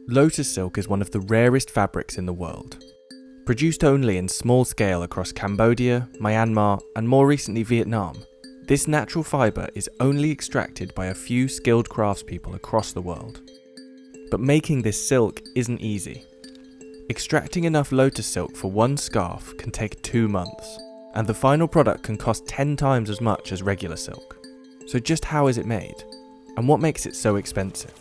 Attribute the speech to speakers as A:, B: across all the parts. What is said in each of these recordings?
A: Lotus silk is one of the rarest fabrics in the world. Produced only in small scale across Cambodia, Myanmar, and more recently Vietnam, this natural fibre is only extracted by a few skilled craftspeople across the world. But making this silk isn't easy. Extracting enough lotus silk for one scarf can take 2 months, and the final product can cost 10 times as much as regular silk. So just how is it made? And what makes it so expensive?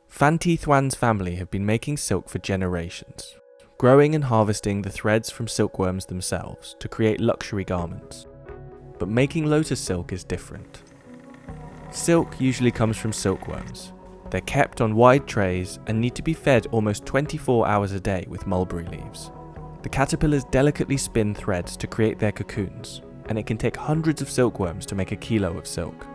A: Phan Thi Thuan's family have been making silk for generations, growing and harvesting the threads from silkworms themselves to create luxury garments. But making lotus silk is different. Silk usually comes from silkworms. They're kept on wide trays and need to be fed almost 24 hours a day with mulberry leaves. The caterpillars delicately spin threads to create their cocoons, and it can take hundreds of silkworms to make a kilo of silk.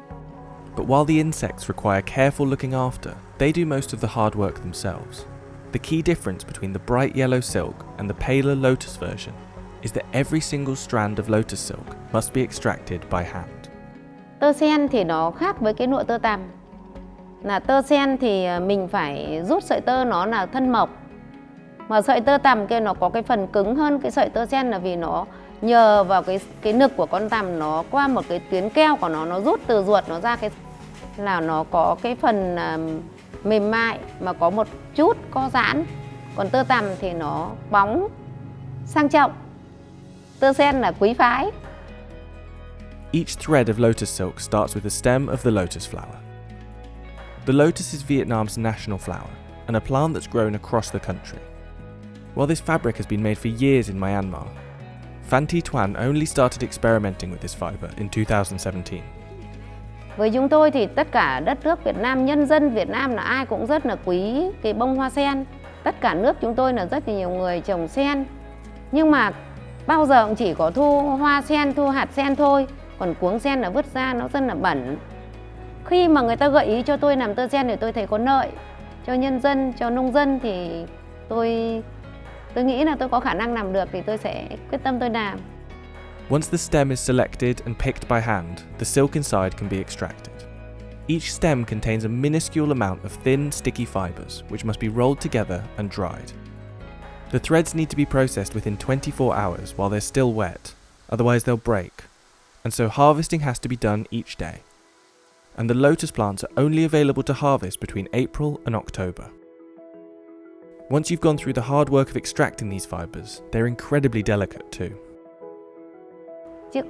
A: But while the insects require careful looking after, they do most of the hard work themselves. The key difference between the bright yellow silk and the paler lotus version is that every single strand of lotus silk must be extracted by hand.
B: Tơ sen thì nó khác với cái lụa tơ tằm. Là tơ sen thì mình phải rút sợi tơ nó là thân mộc. Mà sợi tơ tằm kia nó có cái phần cứng hơn cái sợi tơ sen là vì nó nhờ vào cái nực của con tằm, nó qua một cái tuyến keo của nó rút từ ruột nó ra, cái là nó có cái phần mềm mại mà có một chút co giãn. Còn tơ tằm thì nó bóng, sang trọng. Tơ sen là quý phái.
A: Each thread of lotus silk starts with the stem of the lotus flower. The lotus is Vietnam's national flower and a plant that's grown across the country. While this fabric has been made for years in Myanmar, Phan Thi Thuan only started experimenting with this fibre in 2017.
B: Với chúng tôi thì tất cả đất nước Việt Nam, nhân dân Việt Nam là ai cũng rất là quý cái bông hoa sen. Tất cả nước chúng tôi là rất là nhiều người trồng sen. Nhưng mà bao giờ cũng chỉ có thu hoa sen, thu hạt sen thôi. Còn cuống sen là vứt ra nó rất là bẩn. Khi mà người ta gợi ý cho tôi làm tơ sen thì tôi thấy có lợi cho nhân dân, cho nông dân thì tôi nghĩ là tôi có khả năng làm được thì tôi sẽ quyết tâm tôi làm.
A: Once the stem is selected and picked by hand, the silk inside can be extracted. Each stem contains a minuscule amount of thin, sticky fibres, which must be rolled together and dried. The threads need to be processed within 24 hours while they're still wet, otherwise they'll break, and so harvesting has to be done each day. And the lotus plants are only available to harvest between April and October. Once you've gone through the hard work of extracting these fibres, they're incredibly delicate too.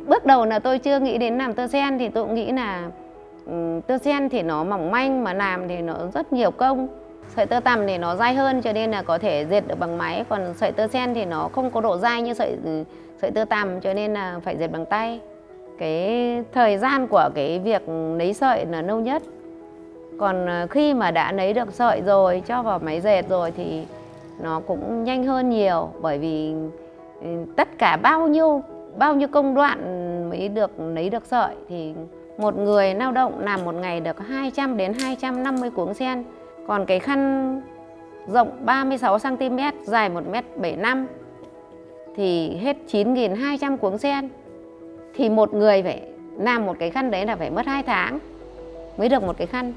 B: Bước đầu là tôi chưa nghĩ đến làm tơ sen thì tôi cũng nghĩ là tơ sen thì nó mỏng manh mà làm thì nó rất nhiều công. Sợi tơ tằm thì nó dai hơn cho nên là có thể dệt được bằng máy, còn sợi tơ sen thì nó không có độ dai như sợi tơ tằm cho nên là phải dệt bằng tay. Cái thời gian của cái việc nấy sợi là lâu nhất. Còn khi mà đã nấy được sợi rồi, cho vào máy dệt rồi thì nó cũng nhanh hơn nhiều, bởi vì tất cả bao nhiêu công đoạn mới được nấy được sợi thì một người lao động làm một ngày được 200 đến 250 cuống sen. Còn cái khăn rộng 36 cm, dài 1m75 m thì hết 9.200 cuống sen. Thì một người phải làm một cái khăn đấy là phải mất 2 tháng mới được một cái khăn.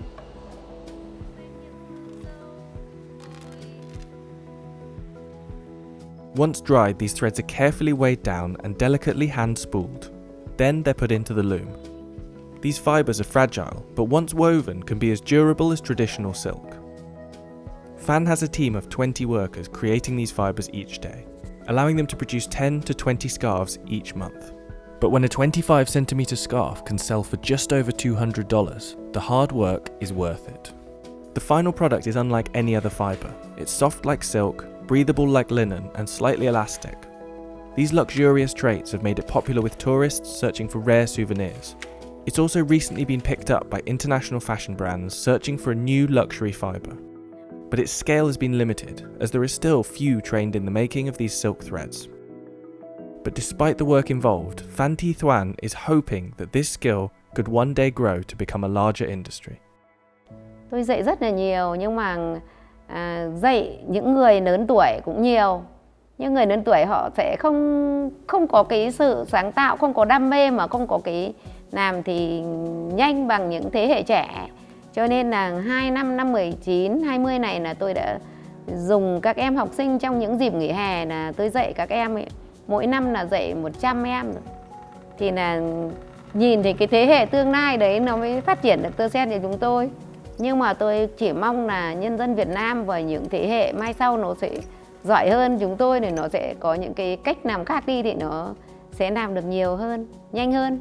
A: Once dried, these threads are carefully weighed down and delicately hand-spooled. Then they're put into the loom. These fibres are fragile, but once woven can be as durable as traditional silk. Phan has a team of 20 workers creating these fibres each day, allowing them to produce 10 to 20 scarves each month. But when a 25cm scarf can sell for just over $200, the hard work is worth it. The final product is unlike any other fibre. It's soft like silk, breathable like linen, and slightly elastic. These luxurious traits have made it popular with tourists searching for rare souvenirs. It's also recently been picked up by international fashion brands searching for a new luxury fibre. But its scale has been limited, as there are still few trained in the making of these silk threads. But despite the work involved, Phan Thi Thuan is hoping that this skill could one day grow to become a larger industry.
B: Tôi dạy rất là nhiều, nhưng mà dạy những người lớn tuổi cũng nhiều. Những người lớn tuổi họ sẽ không có cái sự sáng tạo, không có đam mê mà không có cái làm thì nhanh bằng những thế hệ trẻ. Cho nên là 2 năm 19, 20 này là tôi đã dùng các em học sinh trong những dịp nghỉ hè là tôi dạy các em ấy. Mỗi năm là dạy 100 em rồi. Thì là nhìn thì cái thế hệ tương lai đấy nó mới phát triển được tơ sen cho chúng tôi. Nhưng mà tôi chỉ mong là nhân dân Việt Nam và những thế hệ mai sau nó sẽ giỏi hơn chúng tôi, để nó sẽ có những cái cách làm khác đi thì nó sẽ làm được nhiều hơn, nhanh hơn.